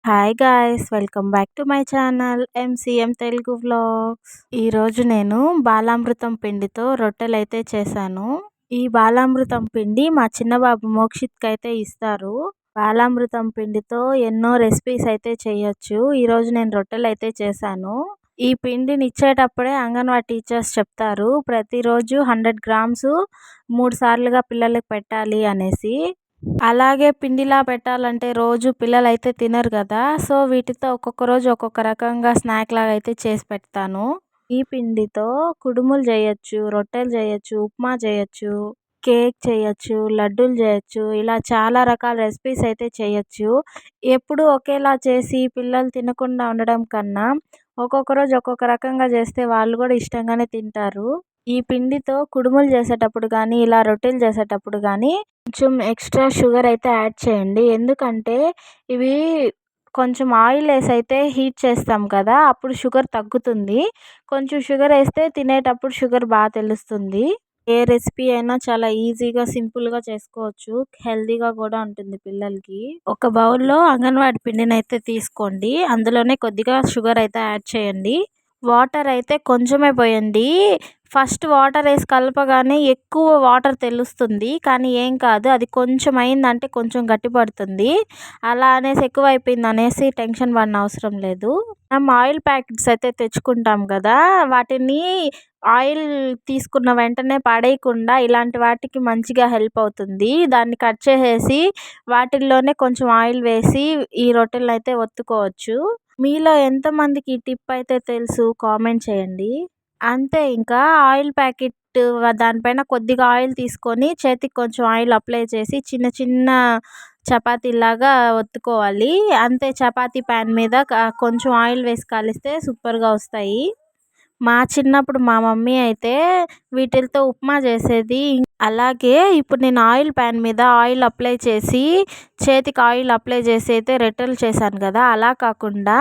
Hi guys! Welcome back to my channel MCM Telugu vlogs. ఈరోజు నేను బాలామృతం పిండితో రొట్టెలైతే చేశాను. ఈ బాలామృతం పిండి మా చిన్న బాబు మోక్షిత్‌కైతే ఇస్తారు. బాలామృతం పిండితో ఎన్నో రెసిపీస్ అయితే చేయొచ్చు. ఈరోజు నేను రొట్టెలైతే చేశాను. ఈ పిండిని ఇచ్చేటప్పుడే అంగన్వాడీ టీచర్స్ చెప్తారు, ప్రతిరోజు 100 గ్రామ్స్ 3 సార్లుగా పిల్లలకి పెట్టాలి అనేసి. అలాగే పిండిలా పెట్టాలంటే రోజు పిల్లలైతే తినరు కదా! సో వీటితో ఒక్కొక్క రోజు ఒక్కొక్క రకంగా స్నాక్ లాగా అయితే చేసి పెడతాను. ఈ పిండితో కుడుములు చేయొచ్చు, రొట్టెలు చేయొచ్చు, ఉప్మా చేయొచ్చు, కేక్ చేయొచ్చు, లడ్డూలు చేయొచ్చు. ఇలా చాలా రకాల రెసిపీస్ అయితే చేయొచ్చు. ఎప్పుడూ ఒకేలా చేసి పిల్లలు తినకుండా ఉండడం కన్నా ఒక్కొక్క రోజు ఒక్కొక్క రకంగా చేస్తే వాళ్ళు కూడా ఇష్టంగానే తింటారు. ఈ పిండితో కుడుములు చేసేటప్పుడు కానీ, ఇలా రొట్టెలు చేసేటప్పుడు కానీ కొంచెం ఎక్స్ట్రా షుగర్ అయితే యాడ్ చేయండి. ఎందుకంటే ఇవి కొంచెం ఆయిల్ వేసి అయితే హీట్ చేస్తాం కదా, అప్పుడు షుగర్ తగ్గుతుంది. కొంచెం షుగర్ వేస్తే తినేటప్పుడు షుగర్ బాగా తెలుస్తుంది. ఏ రెసిపీ అయినా చాలా ఈజీగా సింపుల్గా చేసుకోవచ్చు. హెల్తీగా కూడా ఉంటుంది పిల్లలకి. ఒక బౌల్లో అంగన్వాడీ పిండిని అయితే తీసుకోండి. అందులోనే కొద్దిగా షుగర్ అయితే యాడ్ చేయండి. వాటర్ అయితే కొంచెమే పోయండి. ఫస్ట్ వాటర్ వేసి కలపగానే ఎక్కువ వాటర్ తెలుస్తుంది, కానీ ఏం కాదు. అది కొంచెం అయిందంటే కొంచెం గట్టి పడుతుంది. అలా అనేసి ఎక్కువ అయిపోయింది అనేసి టెన్షన్ పడిన అవసరం లేదు. మనం ఆయిల్ ప్యాకెట్స్ అయితే తెచ్చుకుంటాం కదా, వాటిని ఆయిల్ తీసుకున్న వెంటనే పడేయకుండా ఇలాంటి వాటికి మంచిగా హెల్ప్ అవుతుంది. దాన్ని కట్ చేసేసి వాటిల్లోనే కొంచెం ఆయిల్ వేసి ఈ రొట్టెలను అయితే ఒత్తుకోవచ్చు. మీలో ఎంతమందికి ఈ టిప్ అయితే తెలుసు కామెంట్ చేయండి. అంతే, ఇంకా ఆయిల్ ప్యాకెట్ దానిపైన కొద్దిగా ఆయిల్ తీసుకొని చేతికి కొంచెం ఆయిల్ అప్లై చేసి చిన్న చిన్న చపాతీలాగా ఒత్తుకోవాలి. అంతే, చపాతీ ప్యాన్ మీద కొంచెం ఆయిల్ వేసి కాలిస్తే సూపర్గా వస్తాయి. మా చిన్నప్పుడు మా మమ్మీ అయితే వీటితో ఉప్మా చేసేది. అలాగే ఇప్పుడు నేను ఆయిల్ ప్యాన్ మీద ఆయిల్ అప్లై చేసి చేతికి ఆయిల్ అప్లై చేసి అయితే రొట్టెలు చేశాను కదా, అలా కాకుండా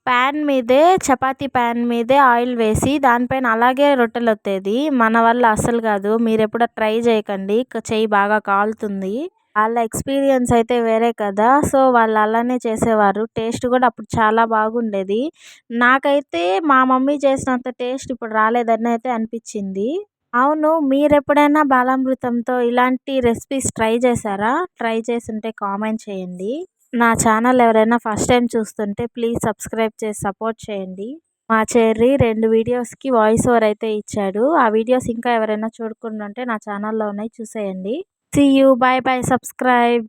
ప్యాన్ మీదే, చపాతీ ప్యాన్ మీదే ఆయిల్ వేసి దానిపైన అలాగే రొట్టెలు ఒత్తేది. మన వల్ల అస్సలు కాదు. మీరు ఎప్పుడో ట్రై చేయకండి, చెయ్యి బాగా కాలుతుంది. వాళ్ళ ఎక్స్పీరియన్స్ అయితే వేరే కదా, సో వాళ్ళు అలానే చేసేవారు. టేస్ట్ కూడా అప్పుడు చాలా బాగుండేది. నాకైతే మా మమ్మీ చేసినంత టేస్ట్ ఇప్పుడు రాలేదని అయితే అనిపించింది. అవును, మీరెప్పుడైనా బాలామృతంతో ఇలాంటి రెసిపీస్ ట్రై చేశారా? ట్రై చేసుంటే కామెంట్ చేయండి. నా ఛానల్ ఎవరైనా ఫస్ట్ టైం చూస్తుంటే ప్లీజ్ సబ్స్క్రైబ్ చేసి సపోర్ట్ చేయండి. మా చెర్రీ 2 వీడియోస్కి వాయిస్ ఓవర్ అయితే ఇచ్చాడు. ఆ వీడియోస్ ఇంకా ఎవరైనా చూడకుండా ఉంటే నా ఛానల్లో ఉన్నాయి, చూసేయండి. See you, bye bye, subscribe.